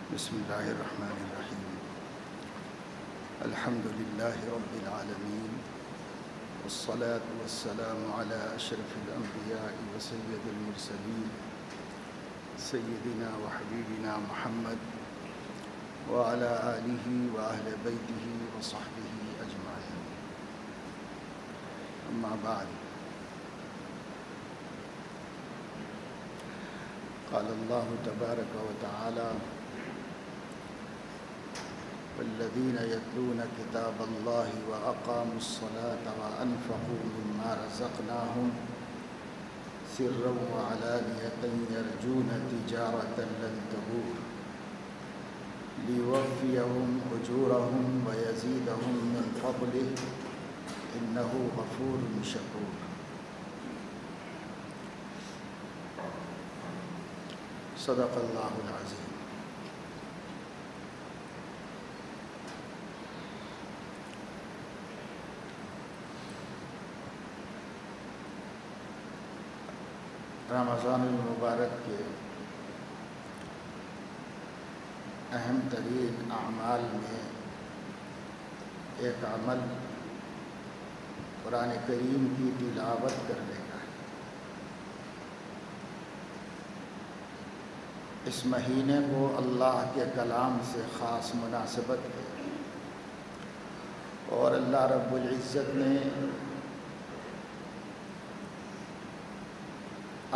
بسم الله الرحمن الرحيم. الحمد لله رب العالمين، والصلاة والسلام على أشرف الأنبياء وسيد المرسلين سيدنا وحبيبنا محمد وعلى آله وأهل بيته وصحبه أجمعين. أما بعد، قال الله تبارك وتعالى: والذين يتلون كتاب الله وأقاموا الصلاة وأنفقوا مما رزقناهم سرا وعلانية يرجون تجارة لن تبور ليوفيهم أجورهم ويزيدهم من فضله إنه غفور شكور. صدق اللہ العظیم. رمضان المبارک کے اہم ترین اعمال میں ایک عمل قرآن کریم کی تلاوت کرنے کا ہے. اس مہینے کو اللہ کے کلام سے خاص مناسبت ہے، اور اللہ رب العزت نے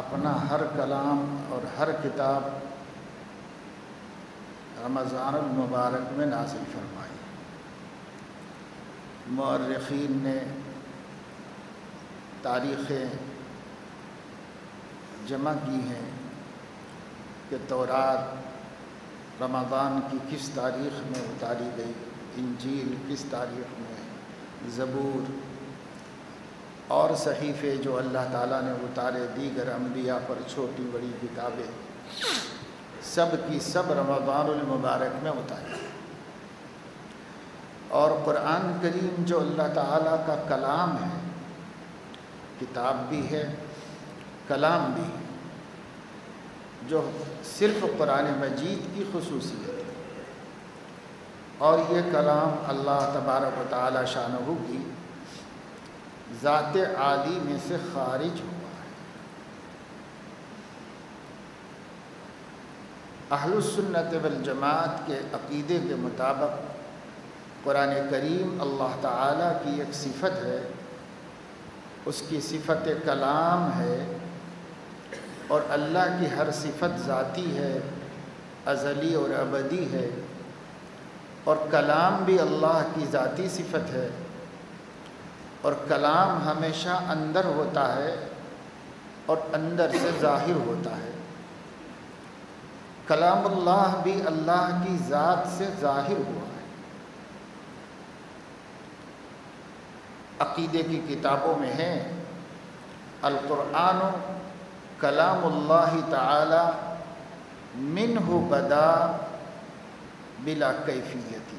اپنا ہر کلام اور ہر کتاب رمضان المبارک میں نازل فرمائی. مورخین نے تاریخیں جمع کی ہیں کہ تورات رمضان کی کس تاریخ میں اتاری گئی، انجیل کس تاریخ میں، زبور اور صحیفے جو اللہ تعالیٰ نے اتارے دیگر انبیاء پر، چھوٹی بڑی کتابیں، سب کی سب رمضان المبارک میں اتاری. اور قرآن کریم جو اللہ تعالیٰ کا کلام ہے، کتاب بھی ہے کلام بھی ہے، جو صرف قرآن مجید کی خصوصیت ہے، اور یہ کلام اللہ تبارک و تعالی شانہ کی ذات عالی میں سے خارج ہوا ہے. اہل السنت والجماعت کے عقیدے کے مطابق قرآن کریم اللہ تعالی کی ایک صفت ہے، اس کی صفت کلام ہے، اور اللہ کی ہر صفت ذاتی ہے، ازلی اور ابدی ہے، اور کلام بھی اللہ کی ذاتی صفت ہے، اور کلام ہمیشہ اندر ہوتا ہے اور اندر سے ظاہر ہوتا ہے. کلام اللہ بھی اللہ کی ذات سے ظاہر ہوا ہے. عقیدے کی کتابوں میں ہے: القرآن کلام اللہ تعالی منہ بدا بلا کیفیتی.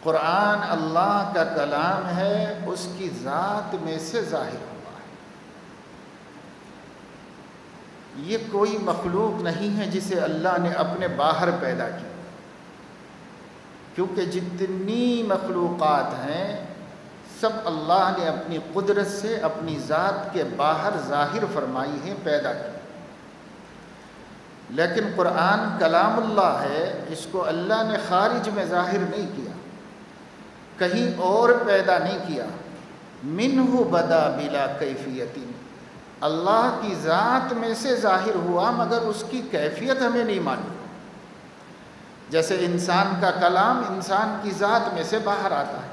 قرآن اللہ کا کلام ہے، اس کی ذات میں سے ظاہر ہوا ہے. یہ کوئی مخلوق نہیں ہے جسے اللہ نے اپنے باہر پیدا کیا، کیونکہ جتنی مخلوقات ہیں سب اللہ نے اپنی قدرت سے اپنی ذات کے باہر ظاہر فرمائی ہیں، پیدا کی. لیکن قرآن کلام اللہ ہے، اس کو اللہ نے خارج میں ظاہر نہیں کیا، کہیں اور پیدا نہیں کیا. منہ بدا بلا کیفیتی، اللہ کی ذات میں سے ظاہر ہوا مگر اس کی کیفیت ہمیں نہیں معلوم. جیسے انسان کا کلام انسان کی ذات میں سے باہر آتا ہے،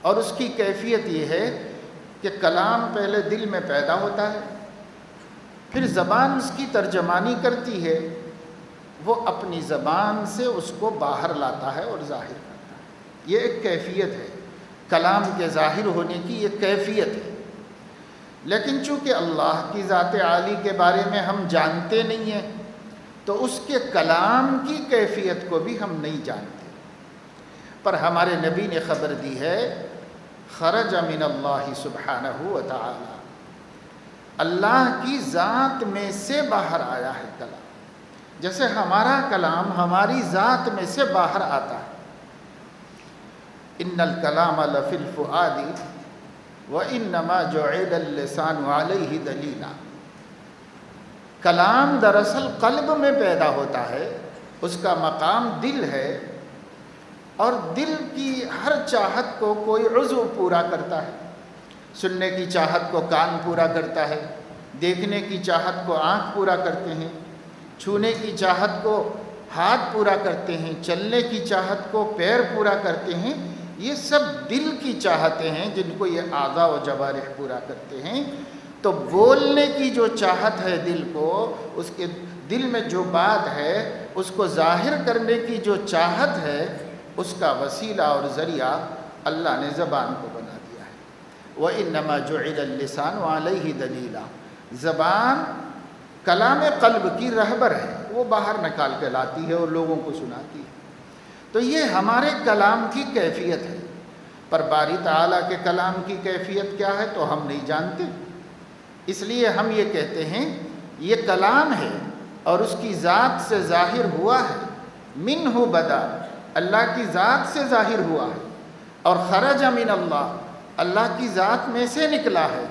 اور اس کی کیفیت یہ ہے کہ کلام پہلے دل میں پیدا ہوتا ہے، پھر زبان اس کی ترجمانی کرتی ہے، وہ اپنی زبان سے اس کو باہر لاتا ہے اور ظاہر کرتا ہے. یہ ایک کیفیت ہے، کلام کے ظاہر ہونے کی یہ کیفیت ہے. لیکن چونکہ اللہ کی ذات عالی کے بارے میں ہم جانتے نہیں ہیں، تو اس کے کلام کی کیفیت کو بھی ہم نہیں جانتے. پر ہمارے نبی نے خبر دی ہے: خرج من اللہ سبحانہ وتعالی، اللہ کی ذات میں سے باہر آیا ہے کلام. جیسے ہمارا کلام ہماری ذات میں سے باہر آتا ہے. ان الکلام لفی الفؤاد وانما جعل اللسان علیہ دلیلا. کلام دراصل قلب میں پیدا ہوتا ہے، اس کا مقام دل ہے، اور دل کی ہر چاہت کو کوئی عضو پورا کرتا ہے. سننے کی چاہت کو کان پورا کرتا ہے، دیکھنے کی چاہت کو آنکھ پورا کرتے ہیں، چھونے کی چاہت کو ہاتھ پورا کرتے ہیں، چلنے کی چاہت کو پیر پورا کرتے ہیں. یہ سب دل کی چاہتیں ہیں جن کو یہ اعضاء و جوارح پورا کرتے ہیں. تو بولنے کی جو چاہت ہے دل کو، اس کے دل میں جو بات ہے اس کو ظاہر کرنے کی جو چاہت ہے، اس کا وسیلہ اور ذریعہ اللہ نے زبان کو بنا دیا ہے. وَإِنَّمَا جُعِلَ اللِّسَانُ عَلَيْهِ دَلِيلًا. زبان کلام قلب کی رہبر ہے، وہ باہر نکال کے لاتی ہے اور لوگوں کو سناتی ہے. تو یہ ہمارے کلام کی کیفیت ہے. پر باری تعالیٰ کے کلام کی کیفیت کیا ہے تو ہم نہیں جانتے. اس لیے ہم یہ کہتے ہیں یہ کلام ہے اور اس کی ذات سے ظاہر ہوا ہے. منہ بدا، اللہ کی ذات سے ظاہر ہوا ہے، اور خرج من اللہ، اللہ کی ذات میں سے نکلا ہے.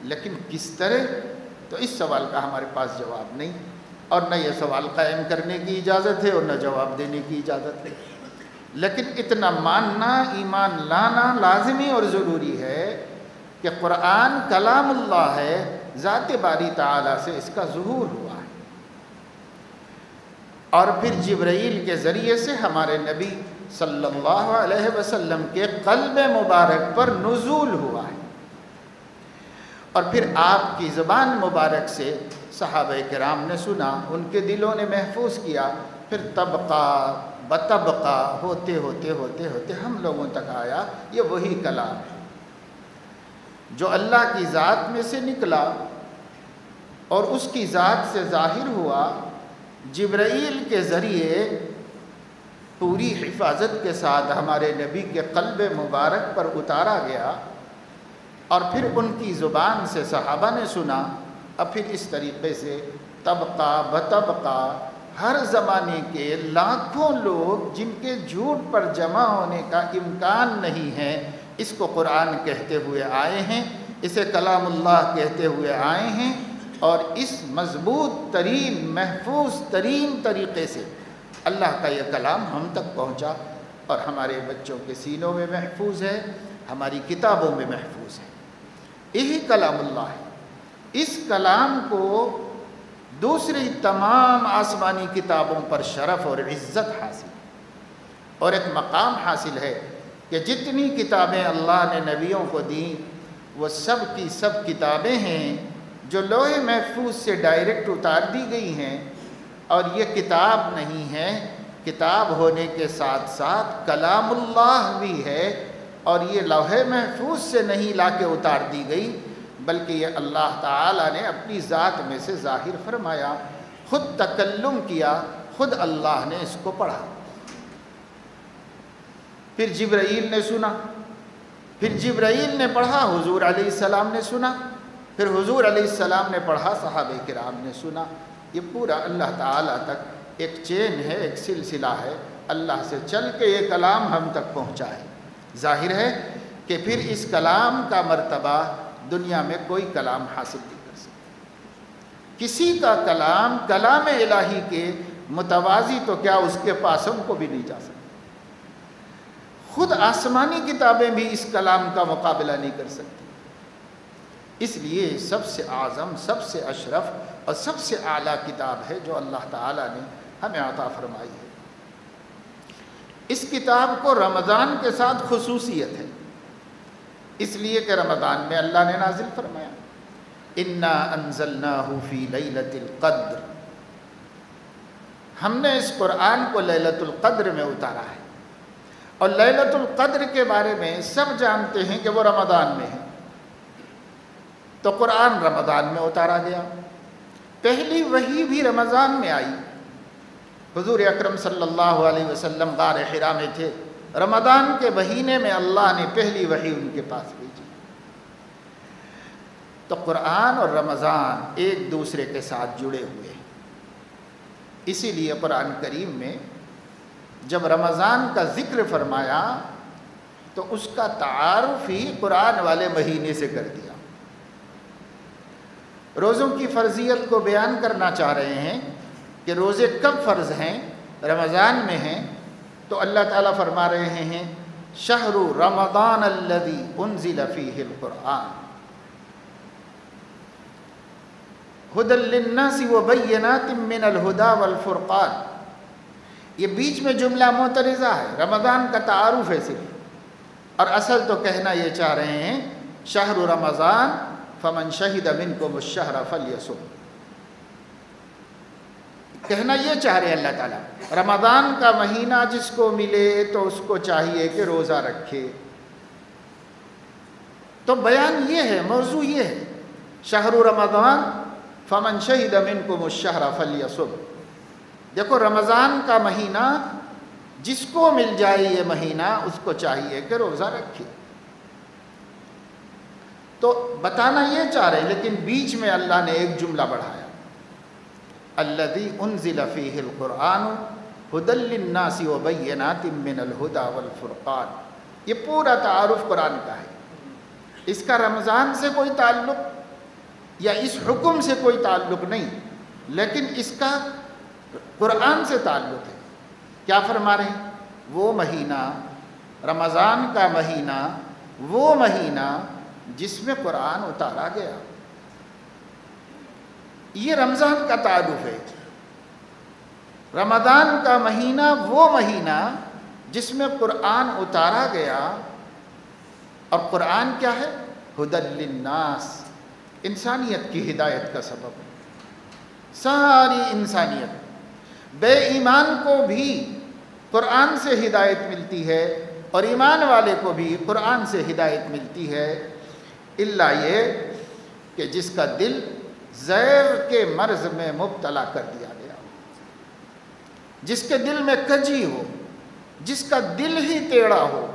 لیکن کس طرح؟ تو اس سوال کا ہمارے پاس جواب نہیں، اور نہ یہ سوال قائم کرنے کی اجازت ہے اور نہ جواب دینے کی اجازت ہے. لیکن اتنا ماننا، ایمان لانا لازمی اور ضروری ہے کہ قرآن کلام اللہ ہے، ذات باری تعالیٰ سے اس کا ظہور ہوا ہے، اور پھر جبرائیل کے ذریعے سے ہمارے نبی صلی اللہ علیہ وسلم کے قلب مبارک پر نزول ہوا ہے، اور پھر آپ کی زبان مبارک سے صحابہ کرام نے سنا، ان کے دلوں نے محفوظ کیا، پھر طبقہ بطبقہ ہوتے ہوتے ہوتے ہوتے ہم لوگوں تک آیا. یہ وہی کلام ہے جو اللہ کی ذات میں سے نکلا اور اس کی ذات سے ظاہر ہوا، جبرائیل کے ذریعے پوری حفاظت کے ساتھ ہمارے نبی کے قلب مبارک پر اتارا گیا، اور پھر ان کی زبان سے صحابہ نے سنا. اب پھر اس طریقے سے طبقہ بطبقہ ہر زمانے کے لاکھوں لوگ جن کے جھوٹ پر جمع ہونے کا امکان نہیں ہے، اس کو قرآن کہتے ہوئے آئے ہیں، اسے کلام اللہ کہتے ہوئے آئے ہیں، اور اس مضبوط ترین محفوظ ترین طریقے سے اللہ کا یہ کلام ہم تک پہنچا، اور ہمارے بچوں کے سینوں میں محفوظ ہے، ہماری کتابوں میں محفوظ ہے. یہی کلام اللہ ہے. اس کلام کو دوسری تمام آسمانی کتابوں پر شرف اور عزت حاصل ہے، اور ایک مقام حاصل ہے کہ جتنی کتابیں اللہ نے نبیوں کو دیں وہ سب کی سب کتابیں ہیں جو لوح محفوظ سے ڈائریکٹ اتار دی گئی ہیں، اور یہ کتاب نہیں ہے، کتاب ہونے کے ساتھ ساتھ کلام اللہ بھی ہے، اور یہ لوح محفوظ سے نہیں لا کے اتار دی گئی، بلکہ یہ اللہ تعالیٰ نے اپنی ذات میں سے ظاہر فرمایا، خود تکلم کیا، خود اللہ نے اس کو پڑھا. پھر جبرائیل نے سنا، پھر جبرائیل نے پڑھا، حضور علیہ السلام نے سنا، پھر حضور علیہ السلام نے پڑھا، صحابہ کرام نے سنا. یہ پورا اللہ تعالیٰ تک ایک چین ہے، ایک سلسلہ ہے، اللہ سے چل کے یہ کلام ہم تک پہنچا ہے. ظاہر ہے کہ پھر اس کلام کا مرتبہ دنیا میں کوئی کلام حاصل نہیں کر سکتا. کسی کا کلام کلام الہی کے متوازی تو کیا اس کے پاسوں کو بھی نہیں جا سکتا. خود آسمانی کتابیں بھی اس کلام کا مقابلہ نہیں کر سکتی. اس لیے سب سے اعظم، سب سے اشرف اور سب سے اعلیٰ کتاب ہے جو اللہ تعالیٰ نے ہمیں عطا فرمائی ہے. اس کتاب کو رمضان کے ساتھ خصوصیت ہے، اس لیے کہ رمضان میں اللہ نے نازل فرمایا انا انزلناہ فی لیلۃ القدر. ہم نے اس قرآن کو لیلۃ القدر میں اتارا ہے، اور لیلۃ القدر کے بارے میں سب جانتے ہیں کہ وہ رمضان میں ہے، تو قرآن رمضان میں اتارا گیا. پہلی وحی بھی رمضان میں آئی. حضور اکرم صلی اللہ علیہ وسلم غار حرا میں تھے، رمضان کے مہینے میں اللہ نے پہلی وحی ان کے پاس بھیجی. تو قرآن اور رمضان ایک دوسرے کے ساتھ جڑے ہوئے ہیں. اسی لیے قرآن کریم میں جب رمضان کا ذکر فرمایا تو اس کا تعارف ہی قرآن والے مہینے سے کر دیا۔ روزوں کی فرضیت کو بیان کرنا چاہ رہے ہیں کہ روزے کب فرض ہیں، رمضان میں ہیں، تو اللہ تعالیٰ فرما رہے ہیں شہر رمضان الذی انزل فیہ القرآن ھدی للناس وبینات من الھدی والفرقان۔ یہ بیچ میں جملہ معترضہ ہے، رمضان کا تعارف ہے صرف، اور اصل تو کہنا یہ چاہ رہے ہیں شہر رمضان فمن شہد منکم الشہر فلیصم۔ کہنا یہ چاہ رہے ہیں اللہ تعالیٰ رمضان کا مہینہ جس کو ملے تو اس کو چاہیے کہ روزہ رکھے۔ تو بیان یہ ہے، موضوع یہ ہے شہر رمضان فمن شہد منکم الشہر فلیصم۔ دیکھو رمضان کا مہینہ جس کو مل جائے یہ مہینہ اس کو چاہیے کہ روزہ رکھے۔ تو بتانا یہ چاہ رہے ہیں، لیکن بیچ میں اللہ نے ایک جملہ بڑھایا الذی انزل فیہ القرآن ھدی للناس وبینات من الھدی والفرقان۔ یہ پورا تعارف قرآن کا ہے، اس کا رمضان سے کوئی تعلق یا اس حکم سے کوئی تعلق نہیں، لیکن اس کا قرآن سے تعلق ہے۔ کیا فرما رہے ہیں؟ وہ مہینہ رمضان کا مہینہ، وہ مہینہ جس میں قرآن اتارا گیا، یہ رمضان کا تعارف ہے۔ رمضان کا مہینہ وہ مہینہ جس میں قرآن اتارا گیا، اور قرآن کیا ہے؟ ھدی للناس، انسانیت کی ہدایت کا سبب ہے۔ ساری انسانیت، بے ایمان کو بھی قرآن سے ہدایت ملتی ہے اور ایمان والے کو بھی قرآن سے ہدایت ملتی ہے، الا یہ کہ جس کا دل زیغ کے مرض میں مبتلا کر دیا گیا، جس کے دل میں کجی ہو، جس کا دل ہی ٹیڑھا ہو،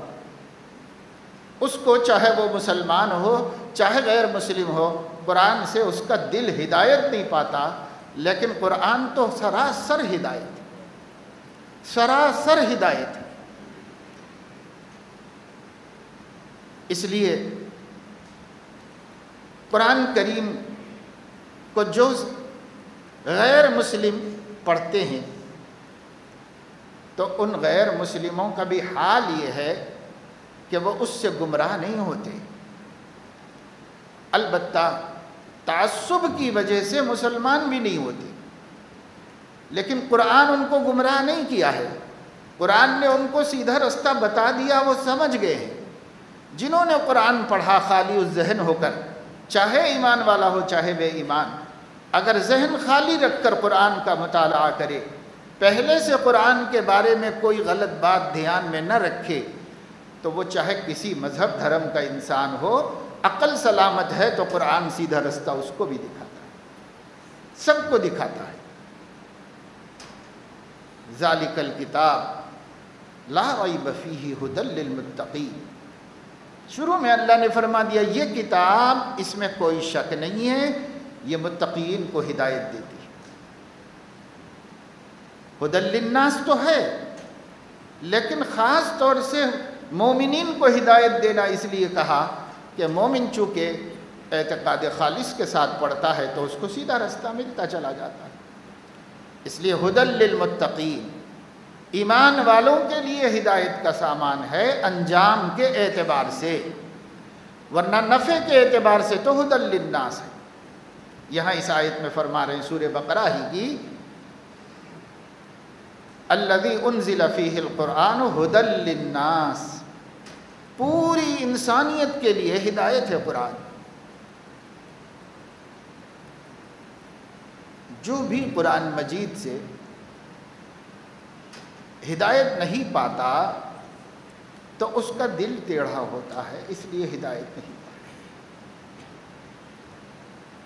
اس کو چاہے وہ مسلمان ہو چاہے غیر مسلم ہو، قرآن سے اس کا دل ہدایت نہیں پاتا۔ لیکن قرآن تو سراسر ہدایت ہے، سراسر ہدایت ہے۔ اس لیے قرآن کریم کو جو غیر مسلم پڑھتے ہیں تو ان غیر مسلموں کا بھی حال یہ ہے کہ وہ اس سے گمراہ نہیں ہوتے، البتہ تعصب کی وجہ سے مسلمان بھی نہیں ہوتے، لیکن قرآن ان کو گمراہ نہیں کیا ہے، قرآن نے ان کو سیدھا رستہ بتا دیا، وہ سمجھ گئے ہیں۔ جنہوں نے قرآن پڑھا خالی الذہن ہو کر، چاہے ایمان والا ہو چاہے بے ایمان، اگر ذہن خالی رکھ کر قرآن کا مطالعہ کرے، پہلے سے قرآن کے بارے میں کوئی غلط بات دھیان میں نہ رکھے، تو وہ چاہے کسی مذہب دھرم کا انسان ہو، عقل سلامت ہے تو قرآن سیدھا رستہ اس کو بھی دکھاتا ہے، سب کو دکھاتا ہے۔ ذالک الکتاب لا ریب فیہ ھدی للمتقین۔ شروع میں اللہ نے فرما دیا یہ کتاب، اس میں کوئی شک نہیں ہے، یہ متقین کو ہدایت دیتی ہے۔ ھدی للناس تو ہے، لیکن خاص طور سے مومنین کو ہدایت دینا اس لیے کہا کہ مومن چونکہ اعتقاد خالص کے ساتھ پڑھتا ہے تو اس کو سیدھا رستہ ملتا چلا جاتا ہے، اس لیے ھدی للمتقین، ایمان والوں کے لیے ہدایت کا سامان ہے انجام کے اعتبار سے، ورنہ نفع کے اعتبار سے تو ھدی للناس ہے۔ یہاں اس آیت میں فرما رہے ہیں سورہ بقرہ ہی کی الذی انزل فیہ القرآن ھدی للناس، پوری انسانیت کے لیے ہدایت ہے قرآن۔ جو بھی قرآن مجید سے ہدایت نہیں پاتا تو اس کا دل ٹیڑھا ہوتا ہے، اس لیے ہدایت نہیں پاتا۔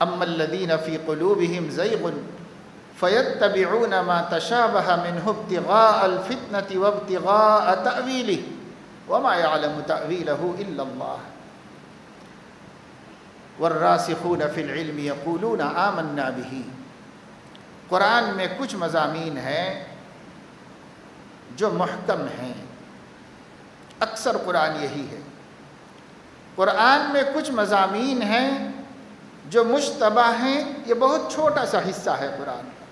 اما الذین فی قلوبہم زیغ فیتبعون ما تشابہ منہ ابتغاء الفتنة وابتغاء تأویلہ وما يعلم تأویلہ الا اللہ والراسخون فی العلم یقولون آمنا بہ قرآن میں کچھ مضامین ہیں جو محکم ہیں، اکثر قرآن یہی ہے۔ قرآن میں کچھ مضامین ہیں جو مشتبہ ہیں، یہ بہت چھوٹا سا حصہ ہے قرآن کا۔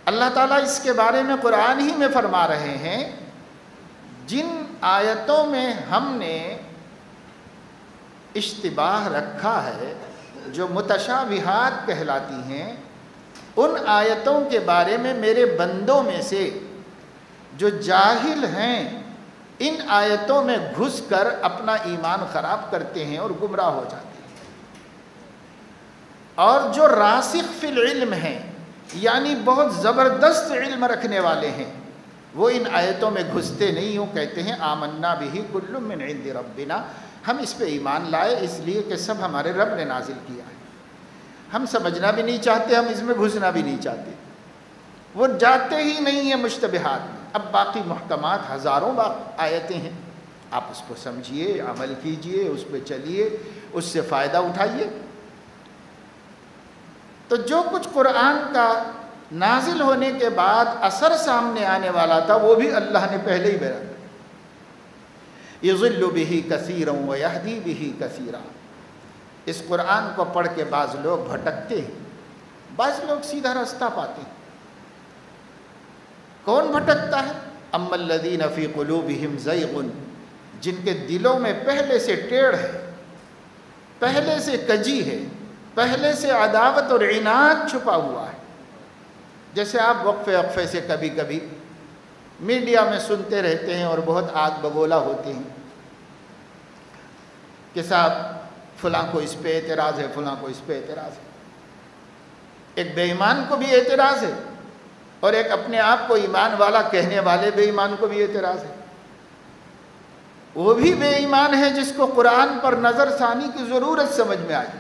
اللہ تعالیٰ اس کے بارے میں قرآن ہی میں فرما رہے ہیں، جن آیتوں میں ہم نے اشتباہ رکھا ہے، جو متشابہات کہلاتی ہیں، ان آیتوں کے بارے میں میرے بندوں میں سے جو جاہل ہیں ان آیتوں میں گھس کر اپنا ایمان خراب کرتے ہیں اور گمراہ ہو جاتے ہیں، اور جو راسخ فی العلم ہیں، یعنی بہت زبردست علم رکھنے والے ہیں، وہ ان آیتوں میں گھستے نہیں ہوں، کہتے ہیں آمنا بہ کل من عند ربنا، ہم اس پہ ایمان لائے اس لیے کہ سب ہمارے رب نے نازل کیا ہے، ہم سمجھنا بھی نہیں چاہتے، ہم اس میں گھسنا بھی نہیں چاہتے، وہ جاتے ہی نہیں ہیں مشتبہات میں۔ اب باقی محکمات ہزاروں آیتیں ہیں، آپ اس کو سمجھیے، عمل کیجئے، اس پہ چلیے، اس سے فائدہ اٹھائیے۔ تو جو کچھ قرآن کا نازل ہونے کے بعد اثر سامنے آنے والا تھا وہ بھی اللہ نے پہلے ہی بیان کیا۔ یضل بہ کثیرا ویہدی بہ کثیرا، اس قرآن کو پڑھ کے بعض لوگ بھٹکتے ہیں، بعض لوگ سیدھا راستہ پاتے ہیں۔ کون بھٹکتا ہے؟ اما الذین فی قلوبہم زیغ، جن کے دلوں میں پہلے سے ٹیڑھ ہے، پہلے سے کجی ہے، پہلے سے عداوت اور عناد چھپا ہوا ہے۔ جیسے آپ وقفے وقفے سے کبھی کبھی میڈیا میں سنتے رہتے ہیں اور بہت آگ بگولا ہوتے ہیں کہ صاحب فلاں کو اس پہ اعتراض ہے، فلاں کو اس پہ اعتراض ہے۔ ایک بے ایمان کو بھی اعتراض ہے اور ایک اپنے آپ کو ایمان والا کہنے والے بے ایمان کو بھی اعتراض ہے۔ وہ بھی بے ایمان ہے جس کو قرآن پر نظر ثانی کی ضرورت سمجھ میں آئی،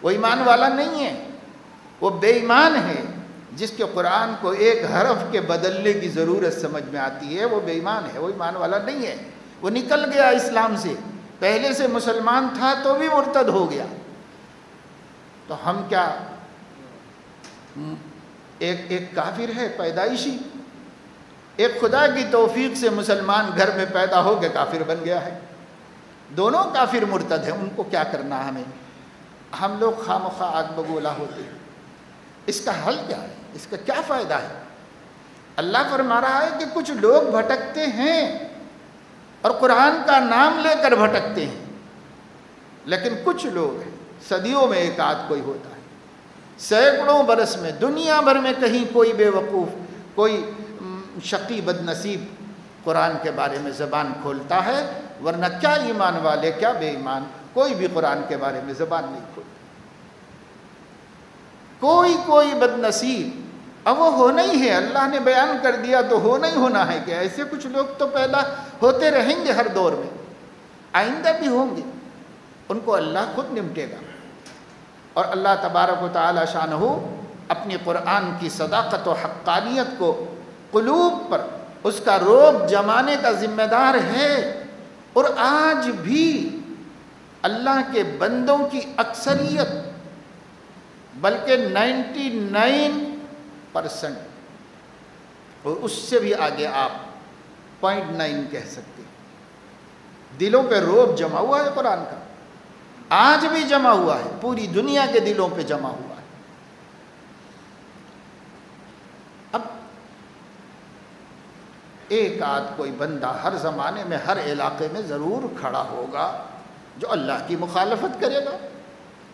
وہ ایمان والا نہیں ہے۔ وہ بے ایمان ہے جس کے قرآن کو ایک حرف کے بدلنے کی ضرورت سمجھ میں آتی ہے، وہ بے ایمان ہے، وہ ایمان والا نہیں ہے۔ وہ نکل گیا اسلام سے، پہلے سے مسلمان تھا تو بھی مرتد ہو گیا۔ تو ہم کیا ایک کافر ہے پیدائشی، ایک خدا کی توفیق سے مسلمان گھر میں پیدا ہو کے کافر بن گیا ہے، دونوں کافر مرتد ہیں، ان کو کیا کرنا ہمیں؟ ہم لوگ خواہ آگ بگولا ہوتے ہیں۔ اس کا حل کیا ہے؟ اس کا کیا فائدہ ہے؟ اللہ فرما رہا ہے کہ کچھ لوگ بھٹکتے ہیں اور قرآن کا نام لے کر بھٹکتے ہیں، لیکن کچھ لوگ ہیں، صدیوں میں ایک آدھ کوئی ہوتا ہے، سینکڑوں برس میں دنیا بھر میں کہیں کوئی بے وقوف، کوئی شقی بد نصیب قرآن کے بارے میں زبان کھولتا ہے، ورنہ کیا ایمان والے کیا بے ایمان کوئی بھی قرآن کے بارے میں زبان نہیں کھولتا۔ کوئی بد نصیب، اب وہ ہونا ہی ہے، اللہ نے بیان کر دیا تو ہونا ہی ہونا ہے کہ ایسے کچھ لوگ تو پیدا ہوتے رہیں گے ہر دور میں، آئندہ بھی ہوں گے، ان کو اللہ خود نمٹے گا۔ اور اللہ تبارک و تعالی شانہ اپنی قرآن کی صداقت و حقانیت کو قلوب پر اس کا رعب جمانے کا ذمہ دار ہے، اور آج بھی اللہ کے بندوں کی اکثریت بلکہ 99% اور اس سے بھی آگے آپ 0.9 کہہ سکتے ہیں، دلوں پہ رعب جمع ہوا ہے قرآن کا، آج بھی جمع ہوا ہے، پوری دنیا کے دلوں پہ جمع ہوا ہے۔ اب ایک آدھ کوئی بندہ ہر زمانے میں ہر علاقے میں ضرور کھڑا ہوگا جو اللہ کی مخالفت کرے گا،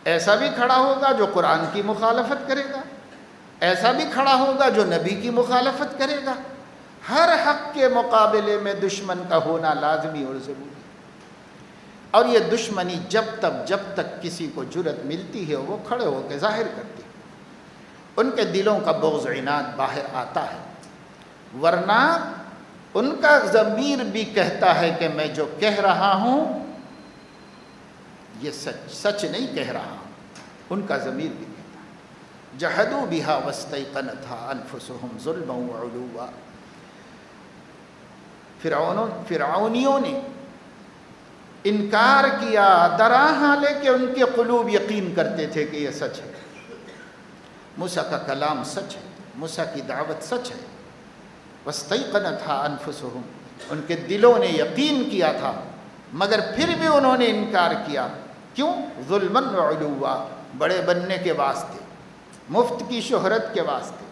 ایسا بھی کھڑا ہوگا جو قرآن کی مخالفت کرے گا، ایسا بھی کھڑا ہوگا جو نبی کی مخالفت کرے گا۔ ہر حق کے مقابلے میں دشمن کا ہونا لازمی اور ضروری ہے، اور یہ دشمنی جب تک کسی کو جرأت ملتی ہے وہ کھڑے ہو کے ظاہر کرتے ہیں، ان کے دلوں کا بغض عناد باہر آتا ہے، ورنہ ان کا ضمیر بھی کہتا ہے کہ میں جو کہہ رہا ہوں یہ سچ نہیں کہہ رہا ہوں، ان کا ضمیر بھی کہتا ہے۔ جحدوا بها واستيقنتها انفسهم ظلما وعلوا، فرعونیوں نے انکار کیا، ڈرا حالے کہ ان کے قلوب یقین کرتے تھے کہ یہ سچ ہے، موسیٰ کا کلام سچ ہے، موسیٰ کی دعوت سچ ہے۔ وَاسْتَيْقَنَتْهَا أَنفُسُهُمْ، ان کے دلوں نے یقین کیا تھا مگر پھر بھی انہوں نے انکار کیا۔ کیوں؟ ظلماً وعلوا، بڑے بننے کے واسطے، مفت کی شہرت کے واسطے،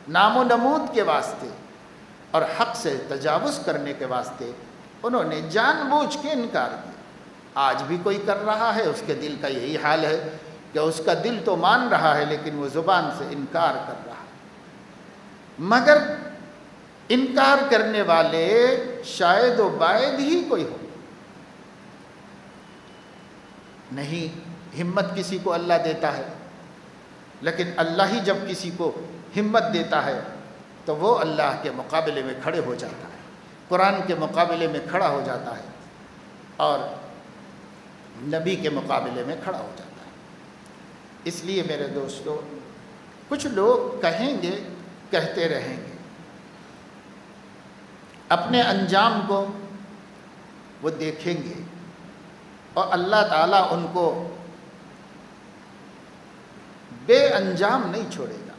نام و نمود کے واسطے، اور حق سے تجاوز کرنے کے واسطے انہوں نے جان بوجھ کے انکار کیا۔ آج بھی کوئی کر رہا ہے، اس کے دل کا یہی حال ہے کہ اس کا دل تو مان رہا ہے لیکن وہ زبان سے انکار کر رہا ہے۔ مگر انکار کرنے والے شاید و باید ہی کوئی ہو۔ نہیں، ہمت کسی کو اللہ دیتا ہے، لیکن اللہ ہی جب کسی کو ہمت دیتا ہے تو وہ اللہ کے مقابلے میں کھڑے ہو جاتا ہے، قرآن کے مقابلے میں کھڑا ہو جاتا ہے اور نبی کے مقابلے میں کھڑا ہو جاتا ہے۔ اس لیے میرے دوستو، کچھ لوگ کہیں گے، کہتے رہیں گے، اپنے انجام کو وہ دیکھیں گے اور اللہ تعالیٰ ان کو بے انجام نہیں چھوڑے گا۔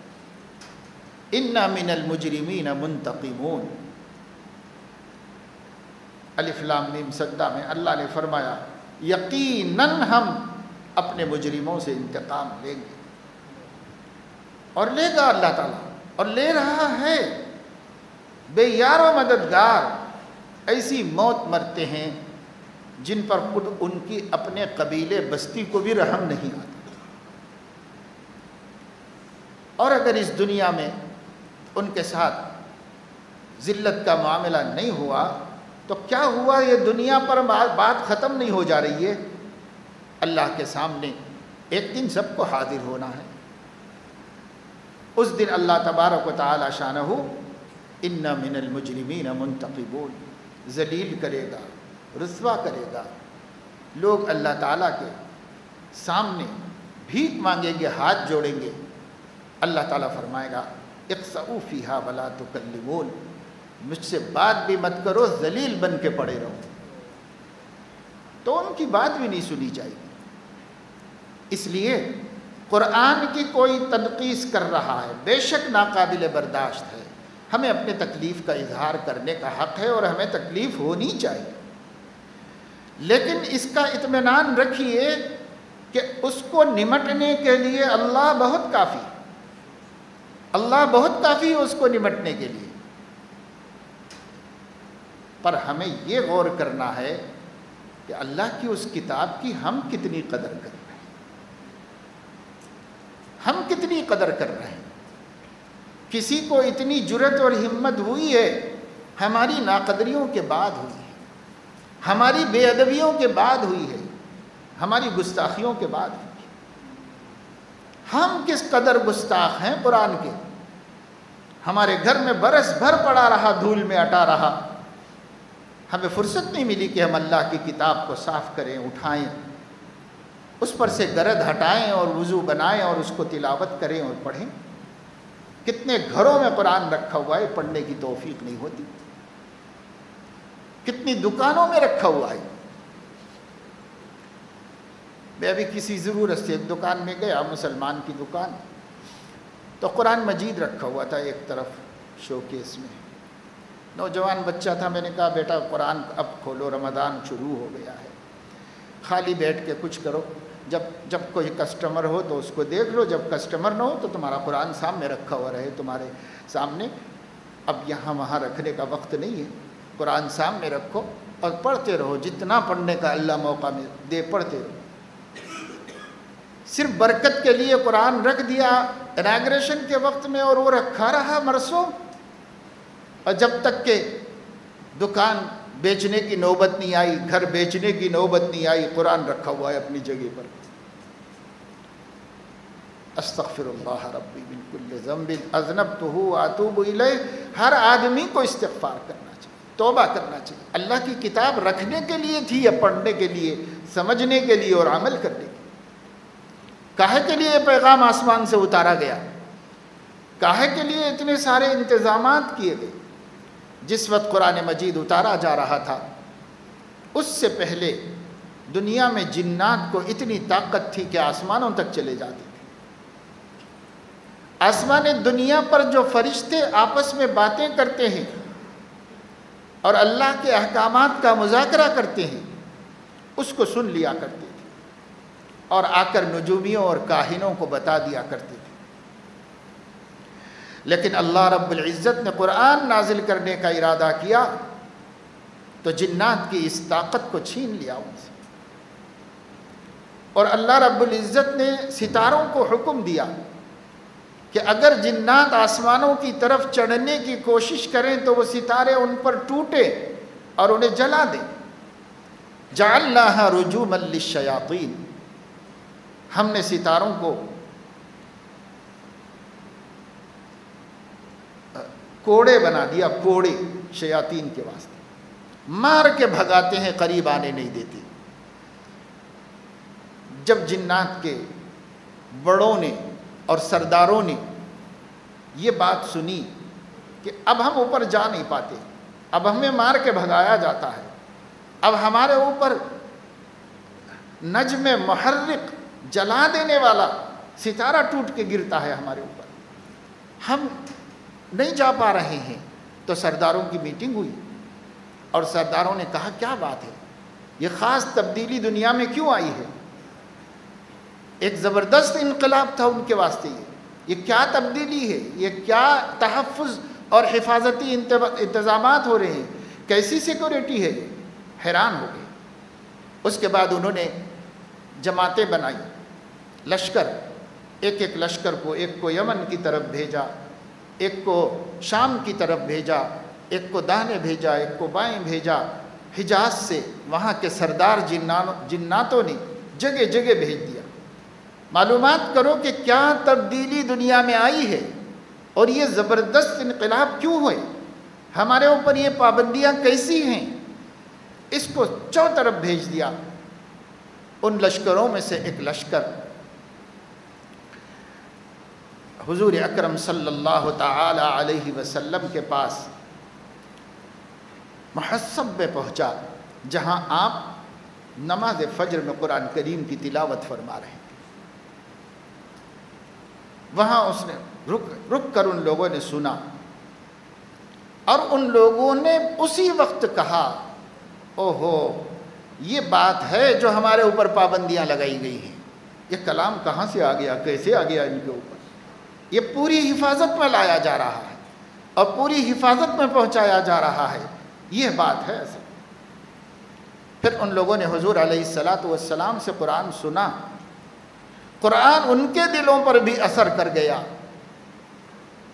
اِنَّا مِنَ الْمُجْرِمِينَ مُنْتَقِمُونَ، الف لام میم سجدہ میں اللہ نے فرمایا یقیناً ہم اپنے مجرموں سے انتقام لیں گے، اور لے گا اللہ تعالیٰ، اور لے رہا ہے۔ بے یار و مددگار ایسی موت مرتے ہیں جن پر خود ان کی اپنے قبیلے بستی کو بھی رحم نہیں آتا۔ اور اگر اس دنیا میں ان کے ساتھ ذلت کا معاملہ نہیں ہوا تو کیا ہوا؟ یہ دنیا پر بات ختم نہیں ہو جا رہی ہے، اللہ کے سامنے ایک دن سب کو حاضر ہونا ہے۔ اس دن اللہ تبارک و تعالی شانہ اِنَّ مِنَ الْمُجْرِمِينَ مُنْتَقِبُونَ ذلیل کرے گا، رسوا کرے گا۔ لوگ اللہ تعالیٰ کے سامنے بھیک مانگیں گے، ہاتھ جوڑیں گے۔ اللہ تعالیٰ فرمائے گا اقصؤوا فیہا ولا تکلمون، مجھ سے بات بھی مت کرو، ذلیل بن کے پڑے رہو۔ تو ان کی بات بھی نہیں سنی جائے گی۔ اس لیے قرآن کی کوئی تنقیص کر رہا ہے، بے شک ناقابل برداشت ہے، ہمیں اپنے تکلیف کا اظہار کرنے کا حق ہے اور ہمیں تکلیف ہونی چاہیے، لیکن اس کا اطمینان رکھیے کہ اس کو نمٹنے کے لیے اللہ بہت کافی، اللہ بہت کافی ہے اس کو نمٹنے کے لیے۔ پر ہمیں یہ غور کرنا ہے کہ اللہ کی اس کتاب کی ہم کتنی قدر کر رہے ہیں، ہم کتنی قدر کر رہے ہیں۔ کسی کو اتنی جرأت اور ہمت ہوئی ہے، ہماری ناقدریوں کے بعد ہوئی ہے، ہماری بے ادبیوں کے بعد ہوئی ہے، ہماری گستاخیوں کے بعد ہوئی ہے۔ ہم کس قدر گستاخ ہیں قرآن کے۔ ہمارے گھر میں برس بھر پڑا رہا، دھول میں اٹا رہا، ہمیں فرصت نہیں ملی کہ ہم اللہ کی کتاب کو صاف کریں، اٹھائیں، اس پر سے گرد ہٹائیں اور وضو بنائیں اور اس کو تلاوت کریں اور پڑھیں۔ کتنے گھروں میں قرآن رکھا ہوا ہے، پڑھنے کی توفیق نہیں ہوتی۔ کتنی دکانوں میں رکھا ہوا ہے۔ میں ابھی کسی ضرورت سے ایک دکان میں گیا، مسلمان کی دکان، تو قرآن مجید رکھا ہوا تھا ایک طرف شو کیس میں۔ نوجوان بچہ تھا، میں نے کہا بیٹا قرآن اب کھولو، رمضان شروع ہو گیا ہے، خالی بیٹھ کے کچھ کرو، جب کوئی کسٹمر ہو تو اس کو دیکھ لو، جب کسٹمر نہ ہو تو تمہارا قرآن سامنے رکھا ہوا رہے تمہارے سامنے۔ اب یہاں وہاں رکھنے کا وقت نہیں ہے، قرآن سامنے رکھو اور پڑھتے رہو، جتنا پڑھنے کا اللہ موقع میں دے پڑھتے رہو۔ صرف برکت کے لیے قرآن رکھ دیا اناگریشن کے وقت میں اور وہ رکھا رہا مرسوں، اور جب تک کہ دکان بیچنے کی نوبت نہیں آئی، گھر بیچنے کی نوبت نہیں آئی، قرآن رکھا ہوا ہے اپنی جگہ پر۔ استغفر اللہ ربی من کل ذنب اذنبتہ واتوب الیہ، ہر آدمی کو استغفار کرنا چاہیے، توبہ کرنا چاہیے۔ اللہ کی کتاب رکھنے کے لیے تھی یا پڑھنے کے لیے، سمجھنے کے لیے اور عمل کرنے کے لیے؟ کاہے کے لیے یہ پیغام آسمان سے اتارا گیا؟ کاہے کے لیے اتنے سارے انتظامات کیے گئے؟ جس وقت قرآن مجید اتارا جا رہا تھا اس سے پہلے دنیا میں جنات کو اتنی طاقت تھی کہ آسمانوں تک چلے جاتے تھے، آسمان دنیا پر جو فرشتے آپس میں باتیں کرتے ہیں اور اللہ کے احکامات کا مذاکرہ کرتے ہیں اس کو سن لیا کرتے تھے اور آ کر نجومیوں اور کاہنوں کو بتا دیا کرتے تھے۔ لیکن اللہ رب العزت نے قرآن نازل کرنے کا ارادہ کیا تو جنات کی اس طاقت کو چھین لیا ان سے، اور اللہ رب العزت نے ستاروں کو حکم دیا کہ اگر جنات آسمانوں کی طرف چڑھنے کی کوشش کریں تو وہ ستارے ان پر ٹوٹے اور انہیں جلا دیں۔ جعلناها رجوما للشیاطین، ہم نے ستاروں کو کوڑے بنا دیا، کوڑے شیاطین کے واسطے، مار کے بھگاتے ہیں، قریب آنے نہیں دیتے۔ جب جنات کے بڑوں نے اور سرداروں نے یہ بات سنی کہ اب ہم اوپر جا نہیں پاتے، اب ہمیں مار کے بھگایا جاتا ہے، اب ہمارے اوپر نجم محرک جلا دینے والا ستارہ ٹوٹ کے گرتا ہے ہمارے اوپر، ہم نہیں جا پا رہے ہیں، تو سرداروں کی میٹنگ ہوئی اور سرداروں نے کہا کیا بات ہے، یہ خاص تبدیلی دنیا میں کیوں آئی ہے؟ ایک زبردست انقلاب تھا ان کے واسطے، یہ کیا تبدیلی ہے، یہ کیا تحفظ اور حفاظتی انتظامات ہو رہے ہیں، کیسی سیکورٹی ہے؟ حیران ہو گئے۔ اس کے بعد انہوں نے جماعتیں بنائی، لشکر، ایک ایک لشکر کو، ایک کو یمن کی طرف بھیجا، ایک کو شام کی طرف بھیجا، ایک کو داہنے بھیجا، ایک کو بائیں بھیجا۔ حجاز سے وہاں کے سردار جناتوں نے جگہ جگہ بھیج دیا، معلومات کرو کہ کیا تبدیلی دنیا میں آئی ہے اور یہ زبردست انقلاب کیوں ہوئے، ہمارے اوپر یہ پابندیاں کیسی ہیں۔ اس کو چوں طرف بھیج دیا۔ ان لشکروں میں سے ایک لشکر حضور اکرم صلی اللہ تعالی علیہ وسلم کے پاس محصب میں پہنچا، جہاں آپ نماز فجر میں قرآن کریم کی تلاوت فرما رہے ہیں۔ وہاں اس نے رک کر ان لوگوں نے سنا، اور ان لوگوں نے اسی وقت کہا اوہو، یہ بات ہے جو ہمارے اوپر پابندیاں لگائی گئی ہیں، یہ کلام کہاں سے آ گیا، کیسے آ گیا ان کے اوپر، یہ پوری حفاظت میں لایا جا رہا ہے اور پوری حفاظت میں پہنچایا جا رہا ہے، یہ بات ہے اصل۔ پھر ان لوگوں نے حضور علیہ السلام سے قرآن سنا، قرآن ان کے دلوں پر بھی اثر کر گیا،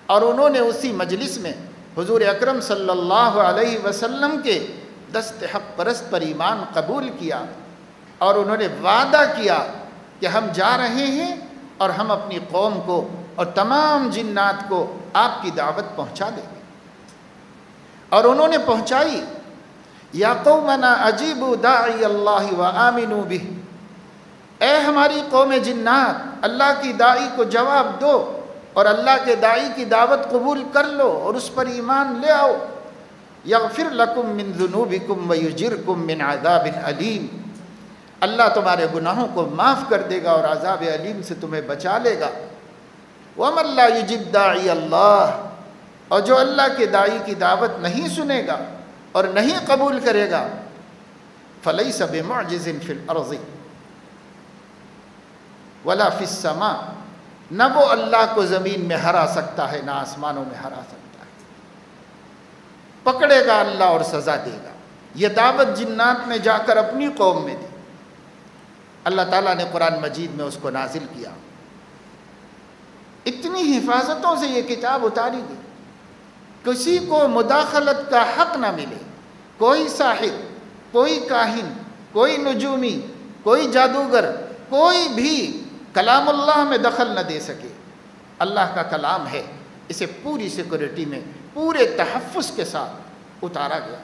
اور انہوں نے اسی مجلس میں حضور اکرم صلی اللہ علیہ وسلم کے دست حق پرست پر ایمان قبول کیا، اور انہوں نے وعدہ کیا کہ ہم جا رہے ہیں اور ہم اپنی قوم کو اور تمام جنات کو آپ کی دعوت پہنچا دیں گے۔ اور انہوں نے پہنچائی۔ یا قومنا اجیبوا داعی اللہ وآمنوا بہ، اے ہماری قوم جنات، اللہ کی داعی کو جواب دو اور اللہ کے داعی کی دعوت قبول کر لو اور اس پر ایمان لے آؤ۔ یغفر لکم من ذنوبکم ویجرکم من عذاب علیم، اللہ تمہارے گناہوں کو معاف کر دے گا اور عذاب علیم سے تمہیں بچا لے گا۔ وَمَن لَا يُجِبْ دَاعِيَ اللَّهِ، اور جو اللہ کے داعی کی دعوت نہیں سنے گا اور نہیں قبول کرے گا، فَلَيْسَ بِمُعْجِزٍ فِي الْأَرْضِ وَلَا فِي السَّمَاءِ، نہ وہ اللہ کو زمین میں ہرا سکتا ہے نہ آسمانوں میں ہرا سکتا ہے۔ پکڑے گا اللہ اور سزا دے گا۔ یہ دعوت جنات نے جا کر اپنی قوم میں دی، اللہ تعالیٰ نے قرآن مجید میں اس کو نازل کیا۔ اتنی حفاظتوں سے یہ کتاب اتاری گئی، کسی کو مداخلت کا حق نہ ملے، کوئی ساحر، کوئی کاہن، کوئی نجومی، کوئی جادوگر، کوئی بھی کلام اللہ میں دخل نہ دے سکے۔ اللہ کا کلام ہے، اسے پوری سیکورٹی میں پورے تحفظ کے ساتھ اتارا گیا۔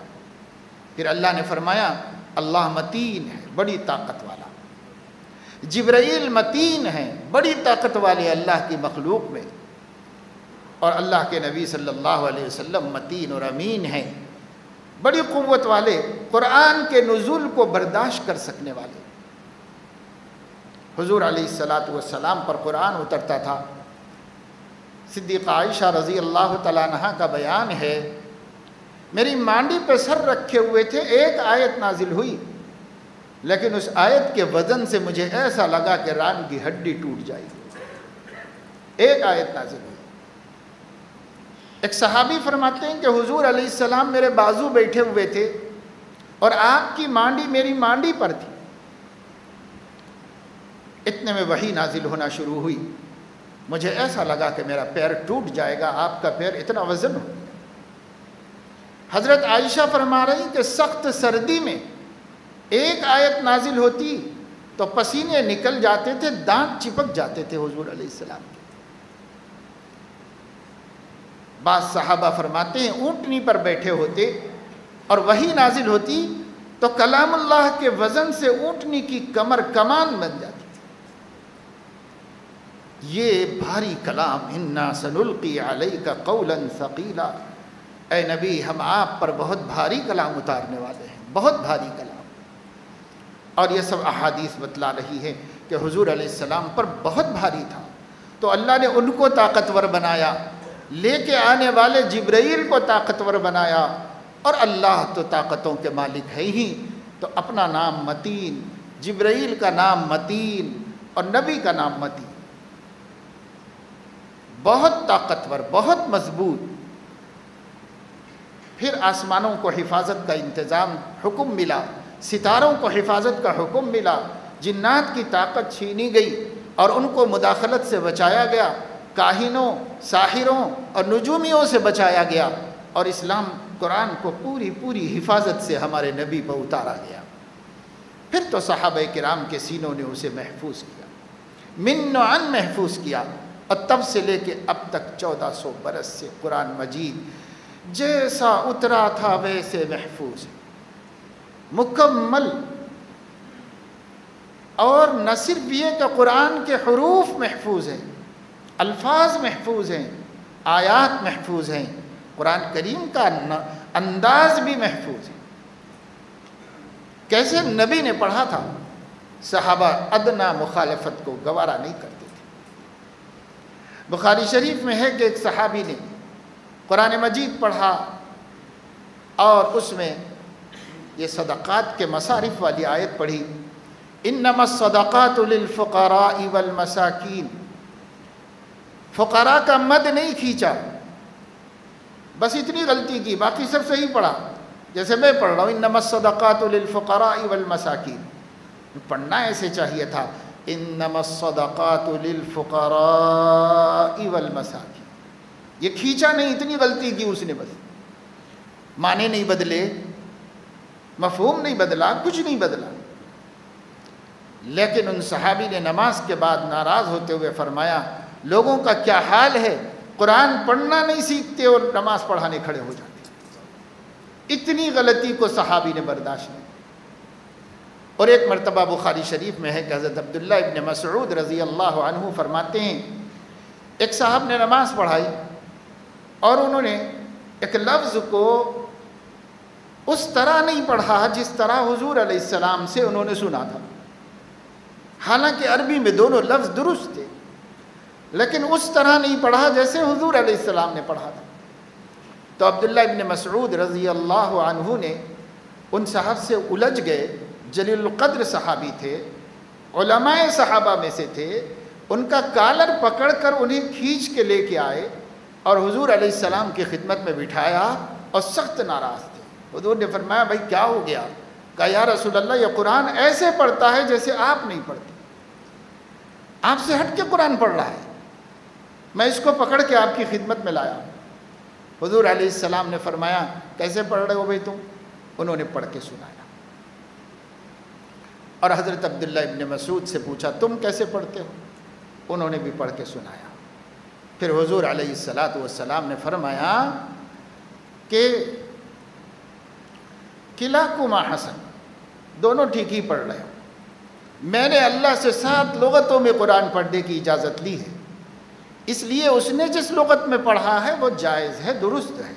پھر اللہ نے فرمایا اللہ متین ہے، بڑی طاقت والا، جبرائیل متین ہیں، بڑی طاقت والے اللہ کی مخلوق میں، اور اللہ کے نبی صلی اللہ علیہ وسلم متین اور امین ہیں، بڑی قوت والے، قرآن کے نزول کو برداشت کر سکنے والے۔ حضور علیہ السلام پر قرآن اترتا تھا صدیقہ عائشہ رضی اللہ تعالیٰ عنہا کا بیان ہے، میری مانڈی پہ سر رکھے ہوئے تھے، ایک آیت نازل ہوئی، لیکن اس آیت کے وزن سے مجھے ایسا لگا کہ ران کی ہڈی ٹوٹ جائے گی۔ ایک آیت نازل ہوئی۔ ایک صحابی فرماتے ہیں کہ حضور علیہ السلام میرے بازو بیٹھے ہوئے تھے اور آپ کی مانڈی میری مانڈی پر تھی، اتنے میں وحی نازل ہونا شروع ہوئی، مجھے ایسا لگا کہ میرا پیر ٹوٹ جائے گا، آپ کا پیر اتنا وزن ہو۔ حضرت عائشہ فرما رہی کہ سخت سردی میں ایک آیت نازل ہوتی تو پسینے نکل جاتے تھے، دانت چپک جاتے تھے حضور علیہ السلام کے۔ بعض صحابہ فرماتے ہیں اونٹنی پر بیٹھے ہوتے اور وحی نازل ہوتی تو کلام اللہ کے وزن سے اونٹنی کی کمر کمان بن جاتی۔ یہ بھاری کلام، انا سنلقی علیک قولا ثقیلا، اے نبی ہم آپ پر بہت بھاری کلام اتارنے والے ہیں، بہت بھاری کلام۔ اور یہ سب احادیث بتلا رہی ہے کہ حضور علیہ السلام پر بہت بھاری تھا، تو اللہ نے ان کو طاقتور بنایا، لے کے آنے والے جبرائیل کو طاقتور بنایا، اور اللہ تو طاقتوں کے مالک ہے ہی، تو اپنا نام متین، جبرائیل کا نام متین اور نبی کا نام متین، بہت طاقتور، بہت مضبوط۔ پھر آسمانوں کو حفاظت کا انتظام حکم ملا، ستاروں کو حفاظت کا حکم ملا، جنات کی طاقت چھینی گئی اور ان کو مداخلت سے بچایا گیا، کاہنوں، ساحروں اور نجومیوں سے بچایا گیا، اور اسلام قرآن کو پوری حفاظت سے ہمارے نبی پر اتارا گیا۔ پھر تو صحابہ کرام کے سینوں نے اسے محفوظ کیا، من و عن محفوظ کیا، اور تب سے لے کے اب تک 1400 برس سے قرآن مجید جیسا اترا تھا ویسے محفوظ ہے، مکمل۔ اور نہ صرف یہ کہ قرآن کے حروف محفوظ ہیں، الفاظ محفوظ ہیں، آیات محفوظ ہیں، قرآن کریم کا انداز بھی محفوظ ہے۔ کیسے نبی نے پڑھا تھا، صحابہ ادنا مخالفت کو گوارا نہیں کرتے تھے۔ بخاری شریف میں ہے کہ ایک صحابی نے قرآن مجید پڑھا اور اس میں یہ صدقات کے مصارف والی آیت پڑھی، انما الصدقات للفقراء والمساکین۔ فقراء کا مد نہیں کھینچا، بس اتنی غلطی کی، باقی سب صحیح پڑھا، جیسے میں پڑھ رہا ہوں انما الصدقات للفقراء والمساکین، پڑھنا ایسے چاہیے تھا انما الصدقات للفقراء والمساکین، یہ کھینچا نہیں، اتنی غلطی کی اس نے، بس معنی نہیں بدلے، مفہوم نہیں بدلا، کچھ نہیں بدلا۔ لیکن ان صحابی نے نماز کے بعد ناراض ہوتے ہوئے فرمایا لوگوں کا کیا حال ہے، قرآن پڑھنا نہیں سیکھتے اور نماز پڑھانے کھڑے ہو جاتے۔ اتنی غلطی کو صحابی نے برداشت نہیں۔ اور ایک مرتبہ بخاری شریف میں ہے کہ حضرت عبداللہ ابن مسعود رضی اللہ عنہ فرماتے ہیں ایک صاحب نے نماز پڑھائی اور انہوں نے ایک لفظ کو اس طرح نہیں پڑھا جس طرح حضور علیہ السلام سے انہوں نے سنا تھا، حالانکہ عربی میں دونوں لفظ درست تھے، لیکن اس طرح نہیں پڑھا جیسے حضور علیہ السلام نے پڑھا تھا۔ تو عبداللہ ابن مسعود رضی اللہ عنہ نے ان صاحب سے الجھ گئے، جلیل القدر صحابی تھے، علماء صحابہ میں سے تھے، ان کا کالر پکڑ کر انہیں کھینچ کے لے کے آئے اور حضور علیہ السلام کی خدمت میں بٹھایا اور سخت ناراض تھے۔ حضور نے فرمایا بھائی کیا ہو گیا؟ کہا یا رسول اللہ یہ قرآن ایسے پڑھتا ہے جیسے آپ نہیں پڑھتے، آپ سے ہٹ کے قرآن پڑھ رہا ہے، میں اس کو پکڑ کے آپ کی خدمت میں لایا۔ حضور علیہ السلام نے فرمایا کیسے پڑھ رہے ہو بھائی تم؟ انہوں نے پڑھ کے سنایا، اور حضرت عبداللہ ابن مسعود سے پوچھا تم کیسے پڑھتے ہو؟ انہوں نے بھی پڑھ کے سنایا۔ پھر حضور علیہ السلام نے فرمایا کہ کلاکما حسن، دونوں ٹھیک ہی پڑھ رہے ہو، میں نے اللہ سے 7 لغتوں میں قرآن پڑھنے کی اجازت لی ہے، اس لیے اس نے جس لغت میں پڑھا ہے وہ جائز ہے، درست ہے،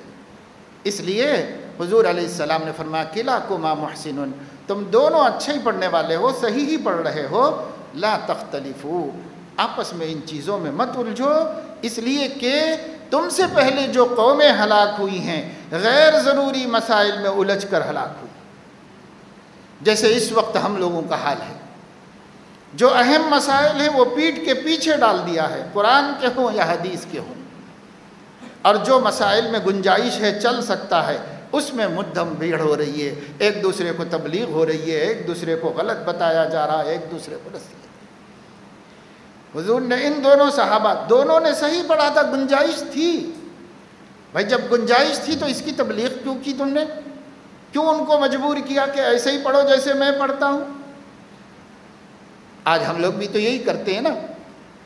اس لیے حضور علیہ السلام نے فرمایا کلاکما محسن، تم دونوں اچھے ہی پڑھنے والے ہو، صحیح ہی پڑھ رہے ہو، لا تختلفو، آپس میں ان چیزوں میں مت الجھو، اس لیے کہ تم سے پہلے جو قومیں ہلاک ہوئی ہیں غیر ضروری مسائل میں الجھ کر ہلاک ہوئی، جیسے اس وقت ہم لوگوں کا حال ہے۔ جو اہم مسائل ہیں وہ پیٹھ کے پیچھے ڈال دیا ہے، قرآن کے ہوں یا حدیث کے ہوں، اور جو مسائل میں گنجائش ہے چل سکتا ہے اس میں مدھم بھیڑ ہو رہی ہے، ایک دوسرے کو تبلیغ ہو رہی ہے، ایک دوسرے کو غلط بتایا جا رہا ہے، ایک دوسرے کو نصیحت۔ حضور نے ان دونوں صحابہ دونوں نے صحیح پڑھا تھا، گنجائش تھی بھائی، جب گنجائش تھی تو اس کی تبلیغ کیوں کی تم نے؟ کیوں ان کو مجبور کیا کہ ایسے ہی پڑھو جیسے میں پڑھتا ہوں؟ آج ہم لوگ بھی تو یہی کرتے ہیں نا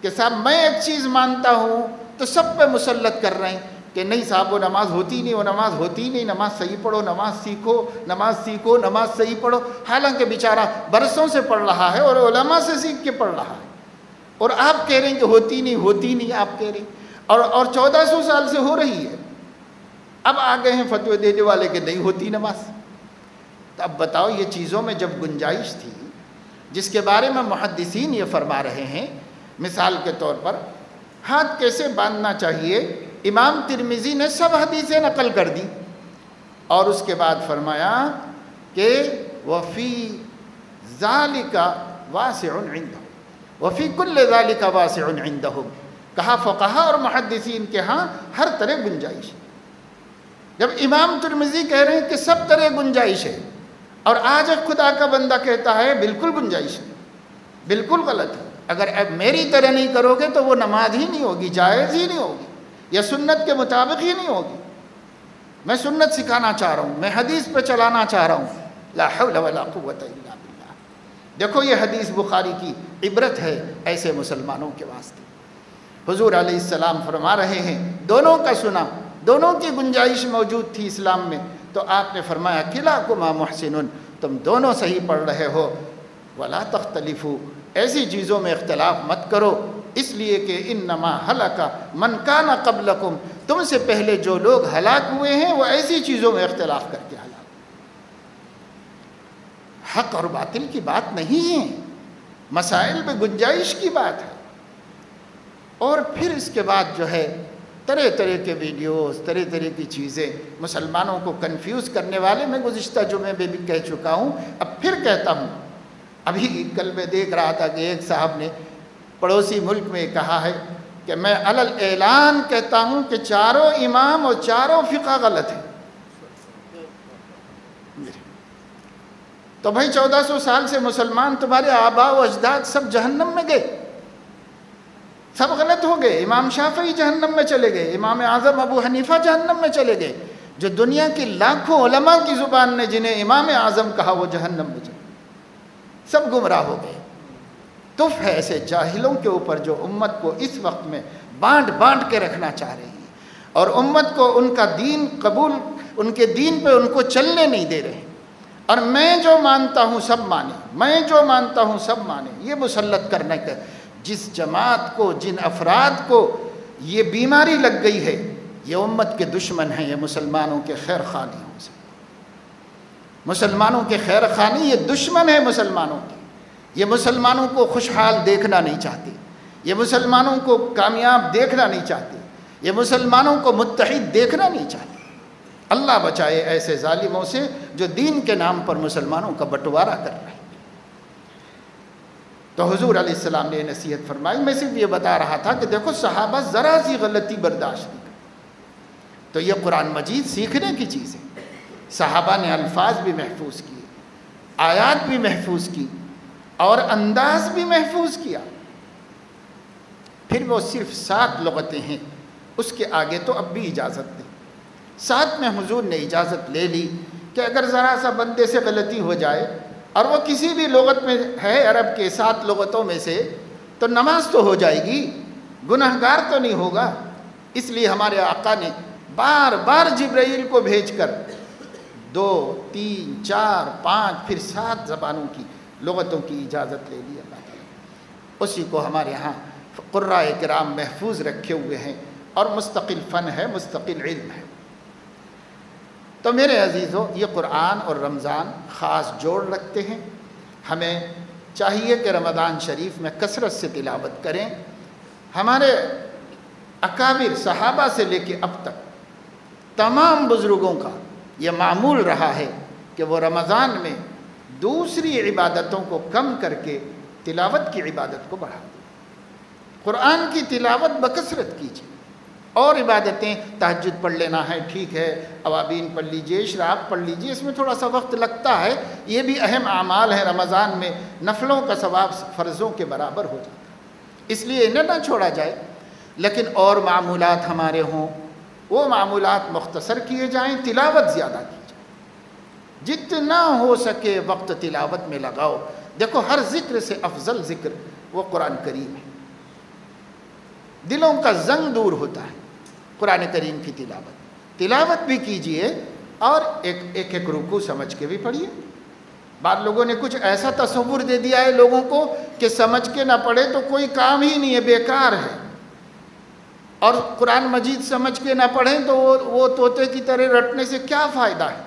کہ صاحب میں ایک چیز مانتا ہوں تو سب پہ مسلط کر رہے ہیں کہ نہیں صاحب وہ نماز ہوتی نہیں، وہ نماز ہوتی نہیں، نماز صحیح پڑھو، نماز سیکھو، نماز سیکھو، نماز صحیح پڑھو، حالانکہ بیچارہ برسوں سے پڑھ رہا ہے اور علماء سے سیکھ کے پڑھ رہا ہے، اور آپ کہہ رہے ہیں کہ ہوتی نہیں ہوتی نہیں، آپ کہہ رہے ہیں اور 1400 سال سے ہو رہی ہے، اب آ گئے ہیں فتوے دینے والے کہ نہیں ہوتی نماز۔ تو اب بتاؤ یہ چیزوں میں جب گنجائش تھی، جس کے بارے میں محدثین یہ فرما رہے ہیں، مثال کے طور پر ہاتھ کیسے باندھنا چاہیے، امام ترمذی نے سب حدیثیں نقل کر دی اور اس کے بعد فرمایا کہ وفی ذالک واسع عندہ، وفی کل ذالک واسع عندہم، کہا فقہا اور محدثین کے ہاں ہر طرح گنجائش ہے۔ جب امام ترمذی کہہ رہے ہیں کہ سب طرح گنجائش ہے اور آج ایک خدا کا بندہ کہتا ہے بالکل گنجائش ہے، بالکل غلط ہے، اگر اب میری طرح نہیں کرو گے تو وہ نماز ہی نہیں ہوگی، جائز ہی نہیں ہوگی، یا سنت کے مطابق ہی نہیں ہوگی۔ میں سنت سکھانا چاہ رہا ہوں، میں حدیث پہ چلانا چاہ رہا ہوں، لا حول ولا قوت الا باللہ۔ دیکھو یہ حدیث بخاری کی عبرت ہے ایسے مسلمانوں کے واسطے۔ حضور علیہ السلام فرما رہے ہیں، دونوں کا سنا، دونوں کی گنجائش موجود تھی اسلام میں، تو آپ نے فرمایا کلاکما محسن، تم دونوں صحیح پڑھ رہے ہو، ولا تختلفوا، ایسی چیزوں میں اختلاف مت کرو، اس لیے کہ انما ہلک من کان قبلکم، تم سے پہلے جو لوگ ہلاک ہوئے ہیں وہ ایسی چیزوں میں اختلاف کر کے ہلاک۔ حق اور باطل کی بات نہیں ہے، مسائل میں گنجائش کی بات ہے۔ اور پھر اس کے بعد جو ہے طرح طرح کے ویڈیوز، طرح طرح کی چیزیں مسلمانوں کو کنفیوز کرنے والے، میں گزشتہ جمعے میں بھی کہہ چکا ہوں، اب پھر کہتا ہوں۔ ابھی کل میں دیکھ رہا تھا کہ ایک صاحب نے پڑوسی ملک میں کہا ہے کہ میں علل اعلان کہتا ہوں کہ چاروں امام اور چاروں فقہ غلط ہیں۔ تو بھائی 1400 سال سے مسلمان، تمہارے آباء و اجداد سب جہنم میں گئے، سب غلط ہو گئے، امام شافعی جہنم میں چلے گئے، امام اعظم ابو حنیفہ جہنم میں چلے گئے، جو دنیا کی لاکھوں علماء کی زبان نے جنہیں امام اعظم کہا وہ جہنم میں چلے گئے، سب گمراہ ہو گئے۔ تف ہے ایسے جاہلوں کے اوپر جو امت کو اس وقت میں بانٹ بانٹ کے رکھنا چاہ رہے ہیں اور امت کو ان کا دین قبول، ان کے دین پہ ان کو چلنے نہیں دے رہے، اور میں جو مانتا ہوں سب مانے، میں جو مانتا ہوں سب مانے، یہ مسلط کرنے کا جس جماعت کو، جن افراد کو یہ بیماری لگ گئی ہے، یہ امت کے دشمن ہیں، یہ مسلمانوں کے خیر خواہ ہوں سے، مسلمانوں کے خیر خواہ، یہ دشمن ہے مسلمانوں کے، یہ مسلمانوں کو خوشحال دیکھنا نہیں چاہتے، یہ مسلمانوں کو کامیاب دیکھنا نہیں چاہتے، یہ مسلمانوں کو متحد دیکھنا نہیں چاہتے۔ اللہ بچائے ایسے ظالموں سے جو دین کے نام پر مسلمانوں کا بٹوارہ کر رہے ہیں۔ تو حضور علیہ السلام نے نصیحت فرمائی، میں صرف یہ بتا رہا تھا کہ دیکھو صحابہ ذرا سی غلطی برداشت نہیں کرتے، تو یہ قرآن مجید سیکھنے کی چیز ہے۔ صحابہ نے الفاظ بھی محفوظ کیے، آیات بھی محفوظ کی اور انداز بھی محفوظ کیا۔ پھر وہ صرف 7 لغتیں ہیں، اس کے آگے تو اب بھی اجازت نہیں۔ 7 میں حضور نے اجازت لے لی کہ اگر ذرا سا بندے سے غلطی ہو جائے اور وہ کسی بھی لغت میں ہے عرب کے 7 لغتوں میں سے، تو نماز تو ہو جائے گی، گناہگار تو نہیں ہوگا۔ اس لیے ہمارے آقا نے بار بار جبرائیل کو بھیج کر 2، 3، 4، 5 پھر 7 زبانوں کی لغتوں کی اجازت لے لی اللہ تعالیٰ۔ اسی کو ہمارے ہاں قرائے کرام محفوظ رکھے ہوئے ہیں اور مستقل فن ہے، مستقل علم ہے۔ تو میرے عزیزو، یہ قرآن اور رمضان خاص جوڑ رکھتے ہیں، ہمیں چاہیے کہ رمضان شریف میں کثرت سے تلاوت کریں۔ ہمارے اکابر صحابہ سے لے کے اب تک تمام بزرگوں کا یہ معمول رہا ہے کہ وہ رمضان میں دوسری عبادتوں کو کم کر کے تلاوت کی عبادت کو بڑھا دیں۔ قرآن کی تلاوت بکثرت کیجیے۔ اور عبادتیں تہجد پڑھ لینا ہے، ٹھیک ہے، اوابین پڑھ لیجئے، اشراق پڑھ لیجئے، اس میں تھوڑا سا وقت لگتا ہے، یہ بھی اہم اعمال ہے۔ رمضان میں نفلوں کا ثواب فرضوں کے برابر ہو جاتا ہے، اس لیے انہیں نہ چھوڑا جائے۔ لیکن اور معمولات ہمارے ہوں، وہ معمولات مختصر کیے جائیں، تلاوت زیادہ کی جائے، جتنا ہو سکے وقت تلاوت میں لگاؤ۔ دیکھو ہر ذکر سے افضل ذکر وہ قرآن کریم ہے، دلوں کا زنگ دور ہوتا ہے قرآن کریم کی تلاوت بھی کیجئے، اور ایک رکوع سمجھ کے بھی پڑھیے۔ بعض لوگوں نے کچھ ایسا تصور دے دیا ہے لوگوں کو کہ سمجھ کے نہ پڑھے تو کوئی کام ہی نہیں ہے، بیکار ہے، اور قرآن مجید سمجھ کے نہ پڑھیں تو وہ طوطے کی طرح رٹنے سے کیا فائدہ ہے۔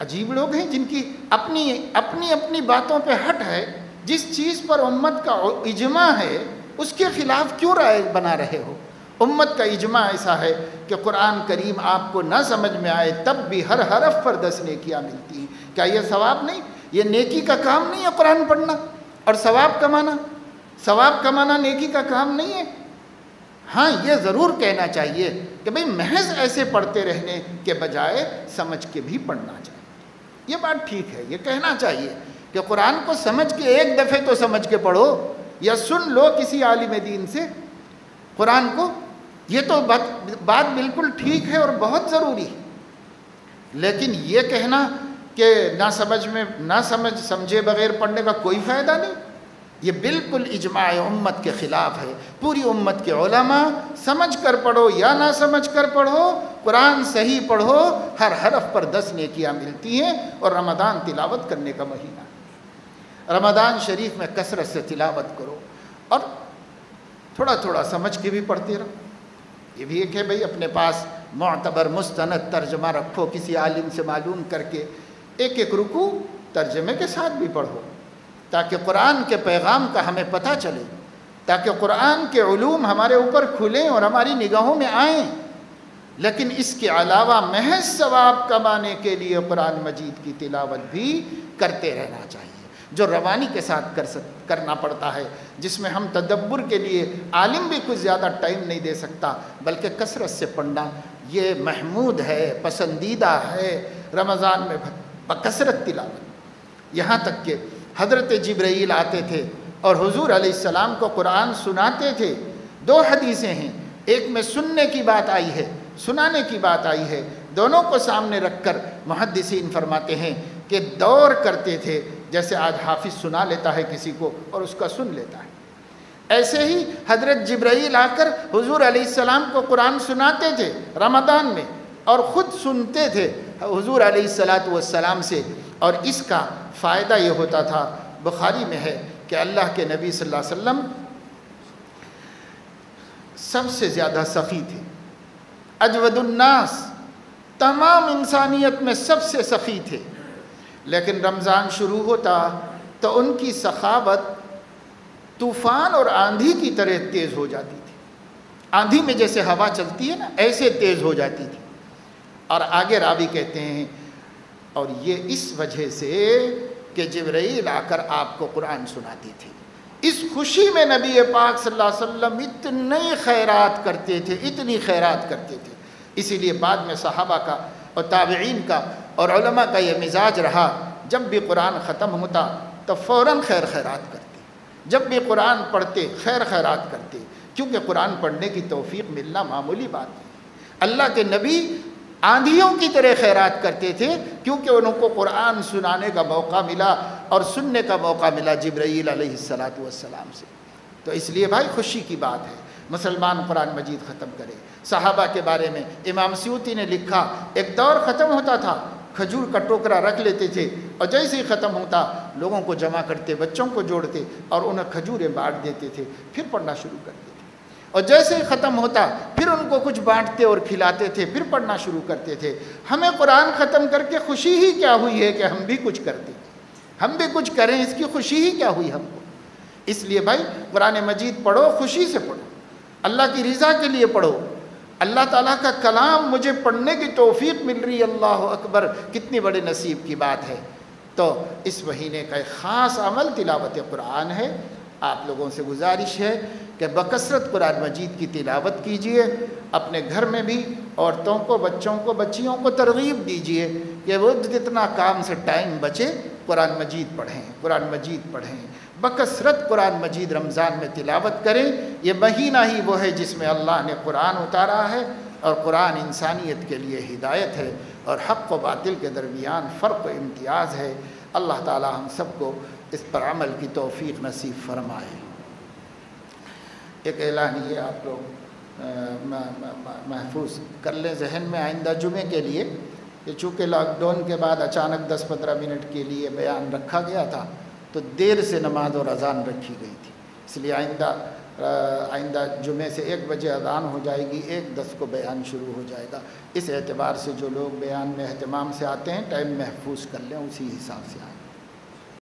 عجیب لوگ ہیں جن کی اپنی باتوں پہ ہٹ ہے۔ جس چیز پر امت کا اجماع ہے اس کے خلاف کیوں رائے بنا رہے ہو؟ امت کا اجماع ایسا ہے کہ قرآن کریم آپ کو نہ سمجھ میں آئے تب بھی ہر حرف پر 10 نیکیاں ملتی ہیں۔ کیا یہ ثواب نہیں؟ یہ نیکی کا کام نہیں ہے قرآن پڑھنا اور ثواب کمانا نیکی کا کام نہیں ہے؟ ہاں یہ ضرور کہنا چاہیے کہ بھئی محض ایسے پڑھتے رہنے کے بجائے سمجھ کے بھی پڑھنا چاہیے۔ یہ بات ٹھیک ہے، یہ کہنا چاہیے کہ قرآن کو سمجھ کے ایک دفعہ تو سمجھ کے پڑھو، یا سن لو کسی عالم دین سے قرآن کو، یہ تو بات بالکل ٹھیک ہے اور بہت ضروری ہے۔ لیکن یہ کہنا کہ نہ سمجھے بغیر پڑھنے کا کوئی فائدہ نہیں، یہ بالکل اجماع امت کے خلاف ہے۔ پوری امت کے علماء سمجھ کر پڑھو یا نہ سمجھ کر پڑھو، قرآن صحیح پڑھو، ہر حرف پر 10 نیکیاں ملتی ہیں، اور رمضان تلاوت کرنے کا مہینہ ہے۔ رمضان شریف میں کثرت سے تلاوت کرو، اور تھوڑا تھوڑا سمجھ کے بھی پڑھتے رہو۔ یہ بھی ایک ہے بھئی اپنے پاس معتبر مستند ترجمہ رکھو، کسی عالم سے معلوم کر کے ایک رکوع ترجمے کے ساتھ بھی پڑھو، تاکہ قرآن کے پیغام کا ہمیں پتہ چلے، تاکہ قرآن کے علوم ہمارے اوپر کھلیں اور ہماری نگاہوں میں آئیں۔ لیکن اس کے علاوہ محض ثواب کمانے کے لیے قرآن مجید کی تلاوت بھی کرتے رہنا چاہیے، جو روانی کے ساتھ کرنا پڑتا ہے، جس میں ہم تدبر کے لیے عالم بھی کچھ زیادہ ٹائم نہیں دے سکتا، بلکہ کثرت سے پڑھنا یہ محمود ہے، پسندیدہ ہے۔ رمضان میں بکثرت تلاوت، یہاں تک کہ حضرت جبرائیل آتے تھے اور حضور علیہ السلام کو قرآن سناتے تھے۔ 2 حدیثیں ہیں، ایک میں سننے کی بات آئی ہے، سنانے کی بات آئی ہے۔ دونوں کو سامنے رکھ کر محدثین فرماتے ہیں کہ دور کرتے تھے، جیسے آج حافظ سنا لیتا ہے کسی کو اور اس کا سن لیتا ہے، ایسے ہی حضرت جبرائیل آ کر حضور علیہ السلام کو قرآن سناتے تھے رمضان میں، اور خود سنتے تھے حضور علیہ السلام سے، اور اس کا فائدہ یہ ہوتا تھا، بخاری میں ہے کہ اللہ کے نبی صلی اللہ علیہ وسلم سب سے زیادہ سخی تھے، اجود الناس، تمام انسانیت میں سب سے سخی تھے، لیکن رمضان شروع ہوتا تو ان کی سخاوت طوفان اور آندھی کی طرح تیز ہو جاتی تھی۔ آندھی میں جیسے ہوا چلتی ہے نا، ایسے تیز ہو جاتی تھی۔ اور آگے راوی کہتے ہیں، اور یہ اس وجہ سے کہ جبرائیل آ کر آپ کو قرآن سناتی تھی۔ اس خوشی میں نبی پاک صلی اللہ علیہ وسلم اتنی خیرات کرتے تھے، اتنی خیرات کرتے تھے۔ اسی لیے بعد میں صحابہ کا اور تابعین کا اور علماء کا یہ مزاج رہا، جب بھی قرآن ختم ہوتا تو فوراً خیر خیرات کرتے، جب بھی قرآن پڑھتے خیر خیرات کرتے، کیونکہ قرآن پڑھنے کی توفیق ملنا معمولی بات نہیں۔ اللہ کے نبی آندھیوں کی طرح خیرات کرتے تھے، کیونکہ ان کو قرآن سنانے کا موقع ملا اور سننے کا موقع ملا جبرائیل علیہ السلام سے۔ تو اس لیے بھائی خوشی کی بات ہے، مسلمان قرآن مجید ختم کرے۔ صحابہ کے بارے میں امام سیوطی نے لکھا، ایک دور ختم ہوتا تھا، کھجور کا ٹوکرا رکھ لیتے تھے، اور جیسے ہی ختم ہوتا لوگوں کو جمع کرتے، بچوں کو جوڑتے اور انہیں کھجوریں بانٹ دیتے تھے، پھر پڑھنا شروع کر دیتے، اور جیسے ہی ختم ہوتا پھر ان کو کچھ بانٹتے اور کھلاتے تھے، پھر پڑھنا شروع کرتے تھے۔ ہمیں قرآن ختم کر کے خوشی ہی کیا ہوئی ہے کہ ہم بھی کچھ کرتے، ہم بھی کچھ کریں، اس کی خوشی ہی کیا ہوئی ہم کو؟ اس لیے بھائی قرآن مجید پڑھو، خوشی سے پڑھو، اللہ کی رضا کے لیے پڑھو۔ اللہ تعالیٰ کا کلام مجھے پڑھنے کی توفیق مل رہی ہے، اللہ اکبر، کتنی بڑے نصیب کی بات ہے۔ تو اس مہینے کا ایک خاص عمل تلاوت قرآن ہے۔ آپ لوگوں سے گزارش ہے کہ بکثرت قرآن مجید کی تلاوت کیجئے، اپنے گھر میں بھی عورتوں کو، بچوں کو، بچیوں کو ترغیب دیجئے کہ وہ جتنا کام سے ٹائم بچے قرآن مجید پڑھیں، قرآن مجید پڑھیں، بکثرت قرآن مجید رمضان میں تلاوت کریں۔ یہ مہینہ ہی وہ ہے جس میں اللہ نے قرآن اتارا ہے، اور قرآن انسانیت کے لیے ہدایت ہے اور حق و باطل کے درمیان فرق و امتیاز ہے۔ اللہ تعالی ہم سب کو اس پر عمل کی توفیق نصیب فرمائے۔ ایک اعلان یہ آپ لوگ محفوظ کر لیں ذہن میں آئندہ جمعے کے لیے کہ چونکہ لاک ڈاؤن کے بعد اچانک 10-15 منٹ کے لیے بیان رکھا گیا تھا، تو دیر سے نماز اور اذان رکھی گئی تھی، اس لیے آئندہ جمعے سے 1 بجے اذان ہو جائے گی، 1:10 کو بیان شروع ہو جائے گا۔ اس اعتبار سے جو لوگ بیان میں اہتمام سے آتے ہیں ٹائم محفوظ کر لیں، اسی حساب سے آئیں۔